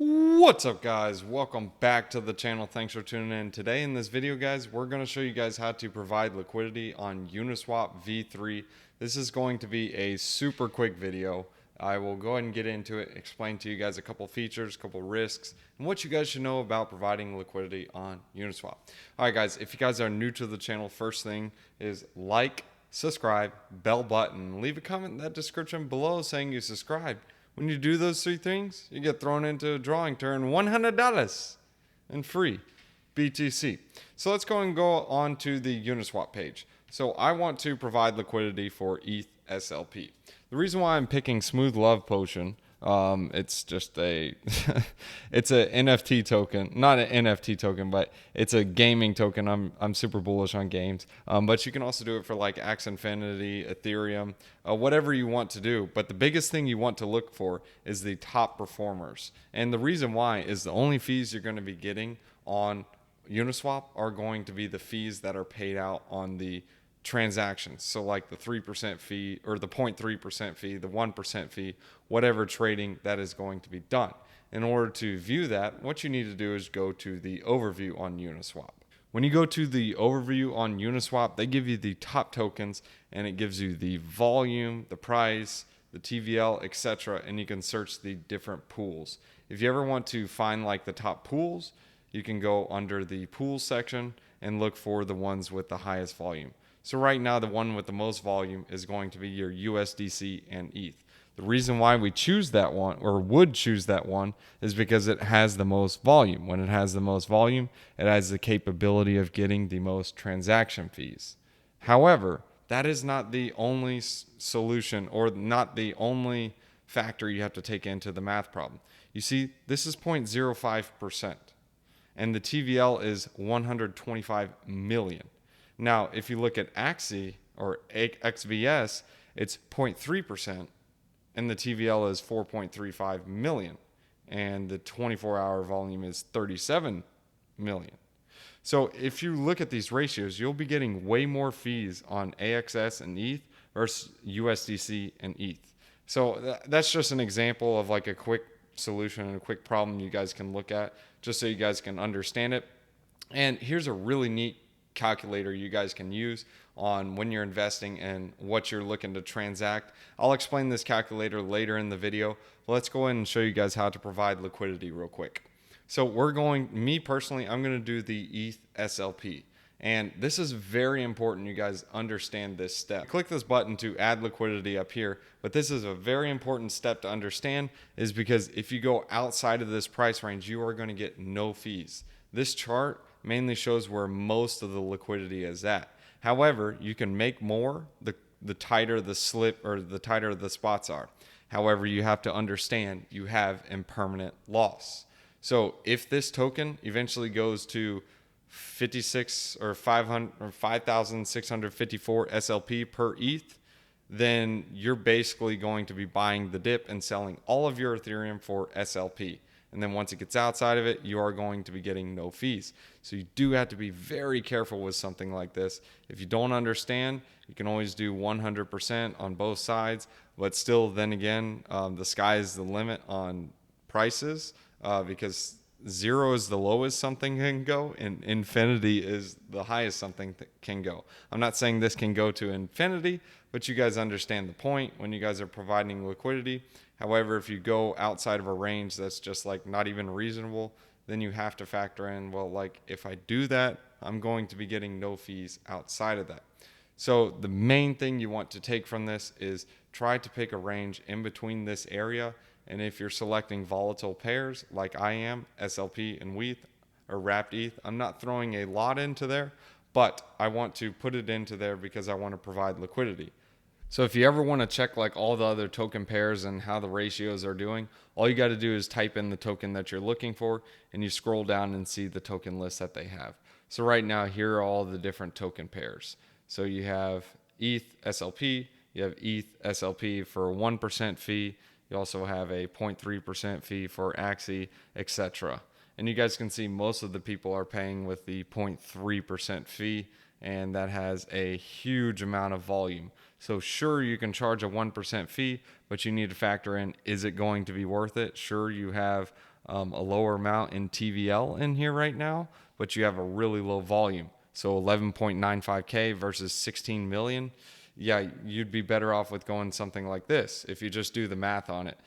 What's up, guys? Welcome back to the channel. Thanks for tuning in. Today in this video, guys, we're going to show you guys how to provide liquidity on Uniswap v3. This is going to be a super quick video. I will go ahead and get into it, explain to you guys a couple features, a couple risks, and what you guys should know about providing liquidity on Uniswap. All right, guys, if you guys are new to the channel, first thing is like, subscribe, bell button, leave a comment in that description below saying you subscribed. When you do those three things, you get thrown into a drawing to earn $100 in free BTC. So let's go and go on to the Uniswap page. So I want to provide liquidity for ETH SLP. The reason why I'm picking Smooth Love Potion, it's just a, it's a NFT token, not an NFT token, but it's a gaming token. I'm super bullish on games, but you can also do it for like Axie Infinity, Ethereum, whatever you want to do. But the biggest thing you want to look for is the top performers. And the reason why is the only fees you're going to be getting on Uniswap are going to be the fees that are paid out on the transactions. So like the 3% fee or the 0.3% fee, the 1% fee, whatever trading that is going to be done. In order to view that, what you need to do is go to the overview on Uniswap. When you go to the overview on Uniswap, they give you the top tokens and it gives you the volume, the price, the TVL, etc. And you can search the different pools. If you ever want to find like the top pools, you can go under the pools section and look for the ones with the highest volume. So right now, the one with the most volume is going to be your USDC and ETH. The reason why we choose that one or would choose that one is because it has the most volume. When it has the most volume, it has the capability of getting the most transaction fees. However, that is not the only solution or not the only factor you have to take into the math problem. You see, this is 0.05%, and the TVL is 125 million. Now, if you look at Axie or XVS, it's 0.3%, and the TVL is 4.35 million, and the 24-hour volume is 37 million. So if you look at these ratios, you'll be getting way more fees on AXS and ETH versus USDC and ETH. So that's just an example of like a quick solution and a quick problem you guys can look at just so you guys can understand it. And here's a really neat calculator you guys can use on when you're investing and what you're looking to transact. I'll explain this calculator later in the video. Let's go ahead and show you guys how to provide liquidity real quick. So me personally, I'm going to do the ETH SLP. And this is very important you guys understand this step. Click this button to add liquidity up here, but this is a very important step to understand is because if you go outside of this price range, you are going to get no fees. This chart mainly shows where most of the liquidity is at. However, you can make more the tighter the slip or the tighter the spots are. However, you have to understand you have impermanent loss. So if this token eventually goes to 56 or 500 or 5,654 SLP per ETH, then you're basically going to be buying the dip and selling all of your Ethereum for SLP. And then once it gets outside of it, you are going to be getting no fees. So you do have to be very careful with something like this. If you don't understand, you can always do 100% on both sides. But still, then again, the sky is the limit on prices because 0 is the lowest something can go and infinity is the highest something can go. I'm not saying this can go to infinity, but you guys understand the point when you guys are providing liquidity. However, if you go outside of a range that's just like not even reasonable, then you have to factor in, well, like if I do that, I'm going to be getting no fees outside of that. So the main thing you want to take from this is try to pick a range in between this area. And if you're selecting volatile pairs like I am, SLP and ETH or wrapped ETH, I'm not throwing a lot into there, but I want to put it into there because I want to provide liquidity. So if you ever want to check like all the other token pairs and how the ratios are doing, all you got to do is type in the token that you're looking for and you scroll down and see the token list that they have. So right now, here are all the different token pairs. So you have ETH SLP, you have ETH SLP for a 1% fee. You also have a 0.3% fee for Axie, etc. And you guys can see most of the people are paying with the 0.3% fee, and that has a huge amount of volume. So sure, you can charge a 1% fee, but you need to factor in, is it going to be worth it? Sure, you have a lower amount in TVL in here right now, but you have a really low volume. So 11.95K versus 16 million. Yeah, you'd be better off with going something like this if you just do the math on it,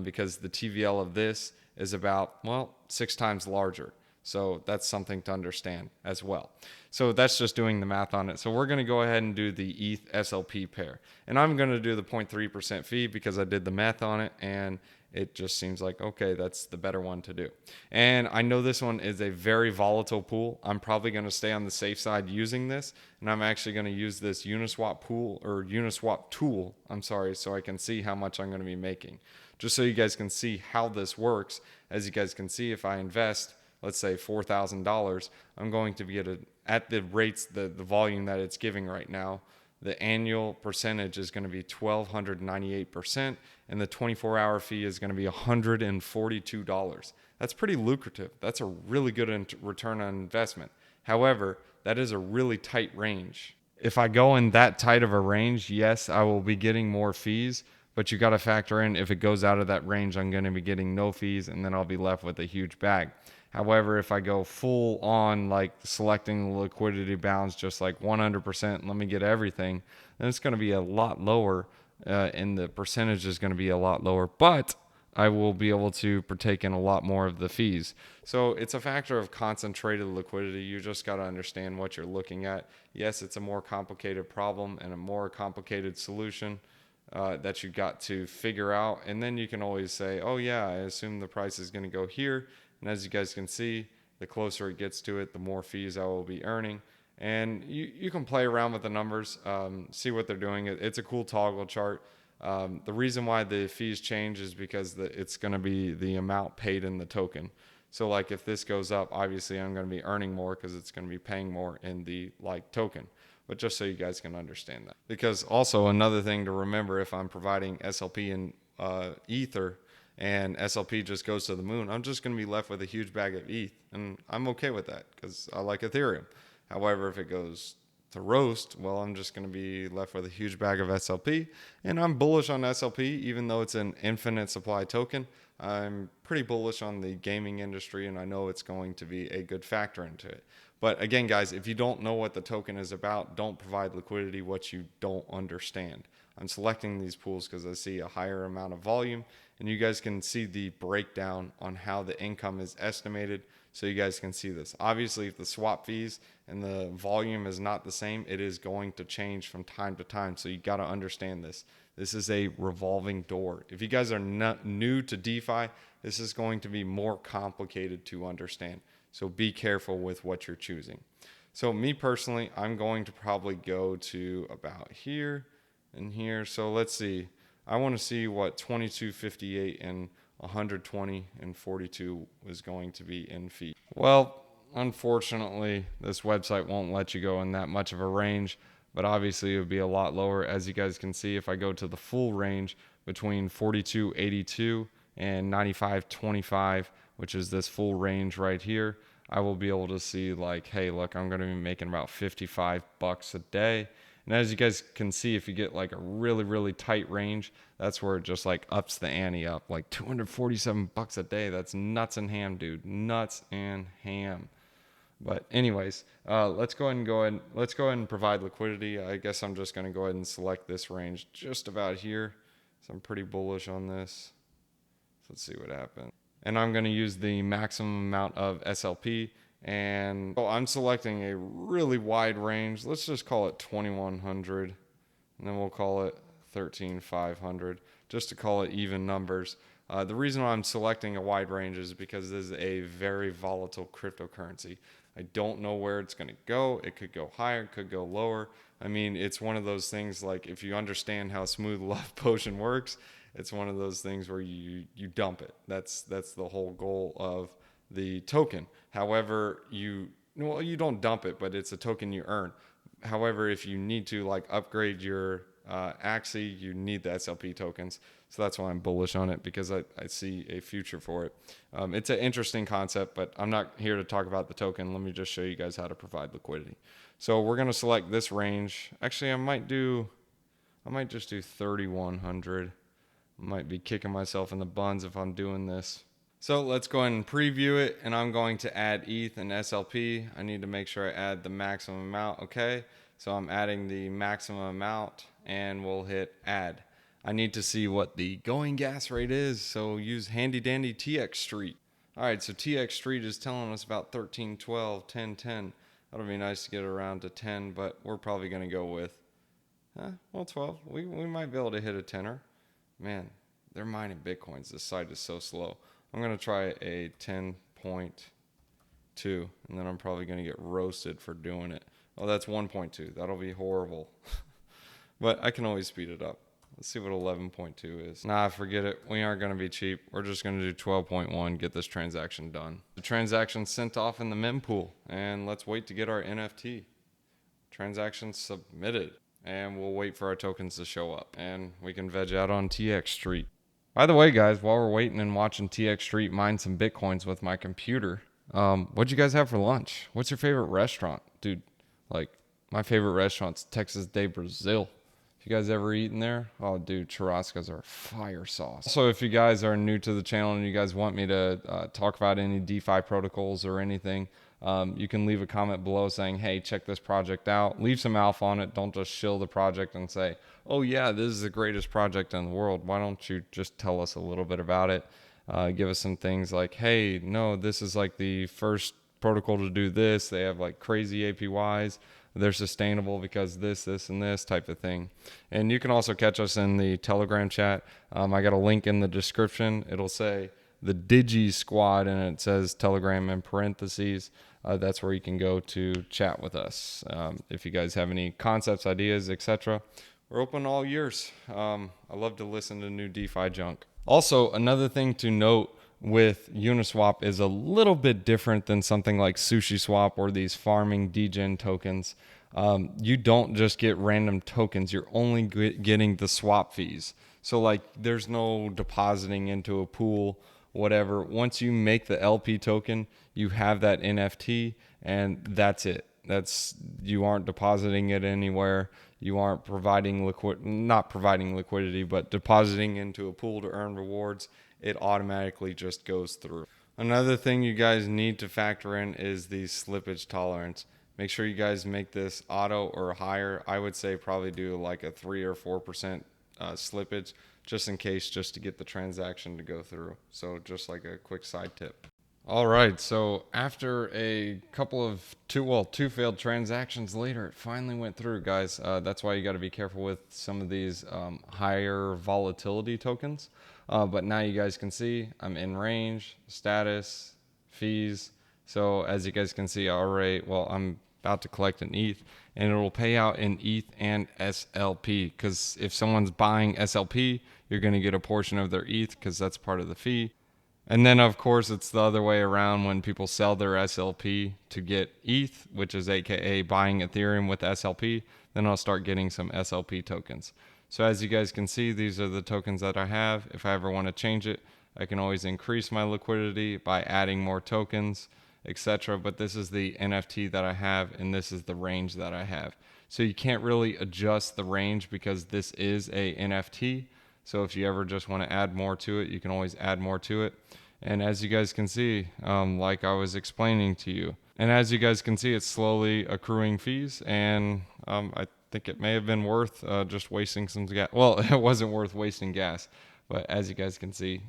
because the TVL of this is about, well, 6 times larger. So that's something to understand as well. So that's just doing the math on it. So we're going to go ahead and do the ETH SLP pair. And I'm going to do the 0.3% fee because I did the math on it and it just seems like, okay, that's the better one to do. And I know this one is a very volatile pool. I'm probably going to stay on the safe side using this. And I'm actually going to use this Uniswap pool or Uniswap tool, so I can see how much I'm going to be making. Just so you guys can see how this works. As you guys can see, if I invest, let's say $4,000, I'm going to get at the rates, the volume that it's giving right now, the annual percentage is going to be 1,298%, and the 24-hour fee is going to be $142. That's pretty lucrative. That's a really good return on investment. However, that is a really tight range. If I go in that tight of a range, yes, I will be getting more fees, but you got to factor in if it goes out of that range, I'm going to be getting no fees, and then I'll be left with a huge bag. However, if I go full on, like selecting the liquidity bounds, just like 100%, let me get everything, then it's going to be a lot lower, and the percentage is going to be a lot lower, but I will be able to partake in a lot more of the fees. So it's a factor of concentrated liquidity. You just got to understand what you're looking at. Yes, it's a more complicated problem and a more complicated solution that you got to figure out. And then you can always say, oh yeah, I assume the price is going to go here. And as you guys can see, the closer it gets to it, the more fees I will be earning. And you can play around with the numbers, see what they're doing. It's a cool toggle chart. The reason why the fees change is because it's going to be the amount paid in the token. So like if this goes up, obviously I'm going to be earning more because it's going to be paying more in the like token. But just so you guys can understand that. Because also another thing to remember, if I'm providing SLP and Ether, and SLP just goes to the moon, I'm just going to be left with a huge bag of ETH. And I'm okay with that because I like Ethereum. However, if it goes to roast, well, I'm just going to be left with a huge bag of SLP. And I'm bullish on SLP, even though it's an infinite supply token. I'm pretty bullish on the gaming industry, and I know it's going to be a good factor into it. But again, guys, if you don't know what the token is about, don't provide liquidity what you don't understand. I'm selecting these pools because I see a higher amount of volume, and you guys can see the breakdown on how the income is estimated, so you guys can see this. Obviously, if the swap fees and the volume is not the same, it is going to change from time to time, so you got to understand this. This is a revolving door. If you guys are not new to DeFi, this is going to be more complicated to understand, so be careful with what you're choosing. So me personally, I'm going to probably go to about here and here. So let's see. I want to see what 2258 and 120 and 42 is going to be in fee. Well, unfortunately, this website won't let you go in that much of a range, but obviously it would be a lot lower. As you guys can see, if I go to the full range between 4282 and 9525, which is this full range right here, I will be able to see like, hey, look, I'm going to be making about $55 a day. And as you guys can see, if you get like a really, really tight range, that's where it just like ups the ante up, like $247 a day. That's nuts and ham, dude. Nuts and ham. But anyways, let's go ahead and provide liquidity. I guess I'm just going to go ahead and select this range just about here. So I'm pretty bullish on this. So let's see what happens. And I'm going to use the maximum amount of SLP. And I'm selecting a really wide range. Let's just call it 2100. And then we'll call it 13500, just to call it even numbers. The reason why I'm selecting a wide range is because this is a very volatile cryptocurrency. I don't know where it's going to go. It could go higher, it could go lower. I mean, it's one of those things like if you understand how Smooth Love Potion works, it's one of those things where you dump it. That's the whole goal of the token. However, you don't dump it, but it's a token you earn. However, if you need to like upgrade your Axie, you need the SLP tokens. So that's why I'm bullish on it, because I see a future for it. It's an interesting concept, but I'm not here to talk about the token. Let me just show you guys how to provide liquidity. So we're going to select this range. Actually, I might just do 3,100. I might be kicking myself in the buns if I'm doing this. So let's go ahead and preview it, and I'm going to add ETH and SLP. I need to make sure I add the maximum amount. Okay, so I'm adding the maximum amount, and we'll hit add. I need to see what the going gas rate is, so use handy dandy TX Street. All right, so TX Street is telling us about 13, 12, 10, 10. That'll be nice to get around to 10, but we're probably going to go with, well, 12. We might be able to hit a tenner. Man, they're mining Bitcoins. This site is so slow. I'm going to try a 10.2, and then I'm probably going to get roasted for doing it. Oh, that's 1.2. That'll be horrible. But I can always speed it up. Let's see what 11.2 is. Nah, forget it. We aren't going to be cheap. We're just going to do 12.1, get this transaction done. The transaction sent off in the mempool, and let's wait to get our NFT. Transaction submitted, and we'll wait for our tokens to show up, and we can veg out on TX Street. By the way, guys, while we're waiting and watching TX Street mine some Bitcoins with my computer, what'd you guys have for lunch? What's your favorite restaurant? Dude, like, my favorite restaurant's Texas de Brazil. If you guys ever eaten there, oh, dude, churrascos are fire sauce. So if you guys are new to the channel and you guys want me to talk about any DeFi protocols or anything, you can leave a comment below saying, hey, check this project out. Leave some alpha on it. Don't just shill the project and say, oh, yeah, this is the greatest project in the world. Why don't you just tell us a little bit about it? Give us some things like, hey, no, this is like the first protocol to do this. They have like crazy APYs. They're sustainable because this, and this type of thing. And you can also catch us in the Telegram chat. I got a link in the description. It'll say the Digi Squad, and it says Telegram in parentheses. That's where you can go to chat with us. If you guys have any concepts, ideas, etc., we're open all years. I love to listen to new DeFi junk. Also, another thing to note with Uniswap is a little bit different than something like SushiSwap or these farming degen tokens. You don't just get random tokens. You're only getting the swap fees. So like there's no depositing into a pool, whatever. Once you make the LP token, you have that NFT and that's it. You aren't depositing it anywhere. You aren't providing not providing liquidity, but depositing into a pool to earn rewards. It automatically just goes through. Another thing you guys need to factor in is the slippage tolerance. Make sure you guys make this auto or higher. I would say probably do like a 3 or 4% slippage just in case, just to get the transaction to go through. So just like a quick side tip. All right, so after a couple of two failed transactions later, it finally went through, guys. That's why you got to be careful with some of these higher volatility tokens. But now you guys can see I'm in range, status, fees. So as you guys can see, I'm about to collect an ETH, and it will pay out in ETH and SLP. Because if someone's buying SLP, you're going to get a portion of their ETH because that's part of the fee. And then, of course, it's the other way around when people sell their SLP to get ETH, which is AKA buying Ethereum with SLP, then I'll start getting some SLP tokens. So as you guys can see, these are the tokens that I have. If I ever want to change it, I can always increase my liquidity by adding more tokens, etc. But this is the NFT that I have, and this is the range that I have. So you can't really adjust the range because this is a NFT. So if you ever just want to add more to it, you can always add more to it. And as you guys can see, like I was explaining to you, and as you guys can see, it's slowly accruing fees. And I think it may have been worth just wasting some gas. Well, it wasn't worth wasting gas. But as you guys can see,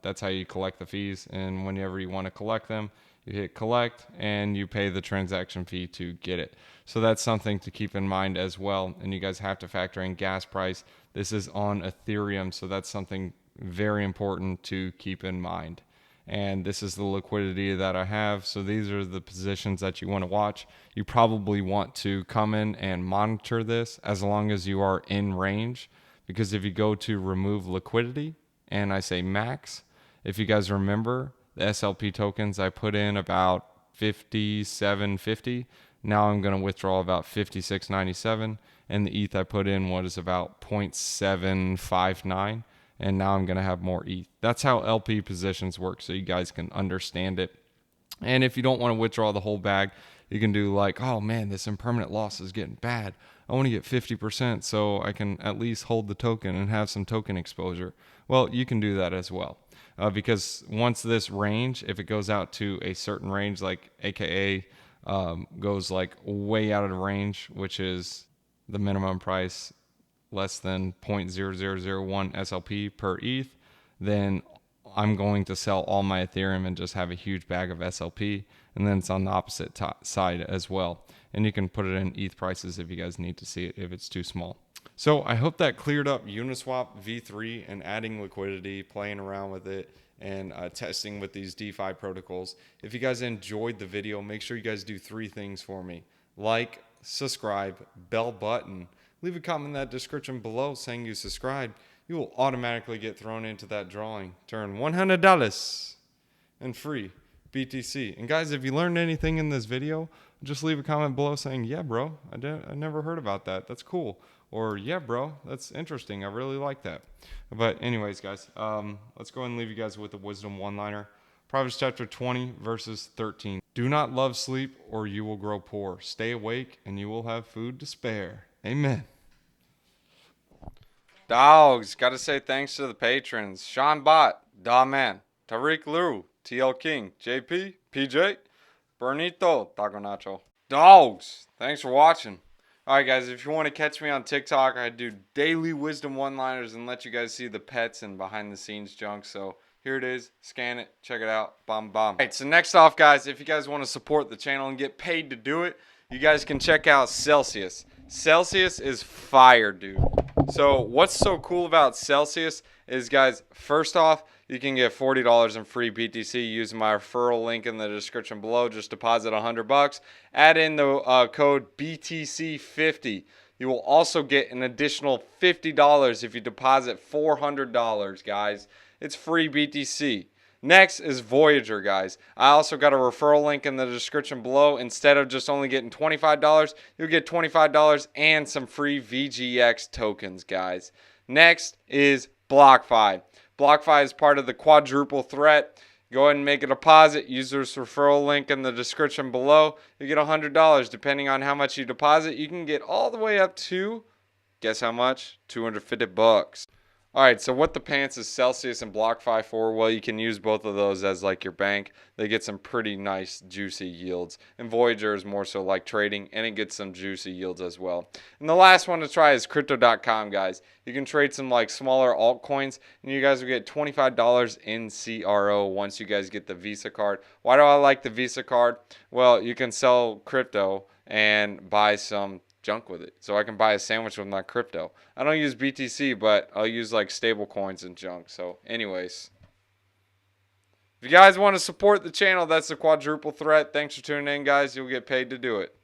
that's how you collect the fees. And whenever you want to collect them, you hit collect and you pay the transaction fee to get it. So that's something to keep in mind as well. And you guys have to factor in gas price. This is on Ethereum, so that's something very important to keep in mind. And this is the liquidity that I have. So these are the positions that you want to watch. You probably want to come in and monitor this as long as you are in range. Because if you go to remove liquidity and I say max, if you guys remember the SLP tokens, I put in about 57.50. Now I'm going to withdraw about 56.97. And the ETH I put in was about 0.759. And now I'm going to have more ETH. That's how LP positions work, so you guys can understand it. And if you don't want to withdraw the whole bag, you can do like, oh man, this impermanent loss is getting bad. I want to get 50% so I can at least hold the token and have some token exposure. Well, you can do that as well. because once this range, if it goes out to a certain range, like AKA goes like way out of the range, which is the minimum price less than 0.0001 SLP per ETH, then I'm going to sell all my Ethereum and just have a huge bag of SLP. And then it's on the opposite side as well. And you can put it in ETH prices if you guys need to see it, if it's too small. So I hope that cleared up Uniswap v3 and adding liquidity, playing around with it, and testing with these DeFi protocols. If you guys enjoyed the video, make sure you guys do 3 things for me. Like, subscribe, bell button. Leave a comment in that description below saying you subscribed. You will automatically get thrown into that drawing. Turn $100 and free BTC. And guys, if you learned anything in this video, just leave a comment below saying, yeah, bro, I never heard about that. That's cool. Or, yeah, bro, that's interesting. I really like that. But anyways, guys, let's go ahead and leave you guys with a wisdom one-liner. Proverbs chapter 20, verses 13. Do not love sleep or you will grow poor. Stay awake and you will have food to spare. Amen. Dogs, gotta say thanks to the patrons. Sean Bott, Dawman, Tariq Lou, TL King, JP, PJ, Bernito, Taco Nacho. Dogs, thanks for watching. Alright guys, if you want to catch me on TikTok, I do daily wisdom one-liners and let you guys see the pets and behind the scenes junk. So here it is. Scan it. Check it out. Bomb. Alright, so next off, guys, if you guys want to support the channel and get paid to do it, you guys can check out Celsius. Celsius is fire, dude. So what's so cool about Celsius is, guys, first off, you can get $40 in free BTC using my referral link in the description below. Just deposit $100. Add in the code BTC50. You will also get an additional $50 if you deposit $400, guys. It's free BTC. Next is Voyager, guys. I also got a referral link in the description below. Instead of just only getting $25, you'll get $25 and some free VGX tokens, guys. Next is BlockFi. BlockFi is part of the quadruple threat. Go ahead and make a deposit. Use this referral link in the description below. You get $100. Depending on how much you deposit, you can get all the way up to, guess how much? $250. Alright, so what the pants is Celsius and BlockFi for? Well, you can use both of those as like your bank. They get some pretty nice juicy yields. And Voyager is more so like trading, and it gets some juicy yields as well. And the last one to try is Crypto.com, guys. You can trade some like smaller altcoins, and you guys will get $25 in CRO once you guys get the Visa card. Why do I like the Visa card? Well, you can sell crypto and buy some junk with it. So I can buy a sandwich with my crypto. I don't use BTC, but I'll use like stable coins and junk. So anyways, if you guys want to support the channel, that's the quadruple threat. Thanks for tuning in, guys. You'll get paid to do it.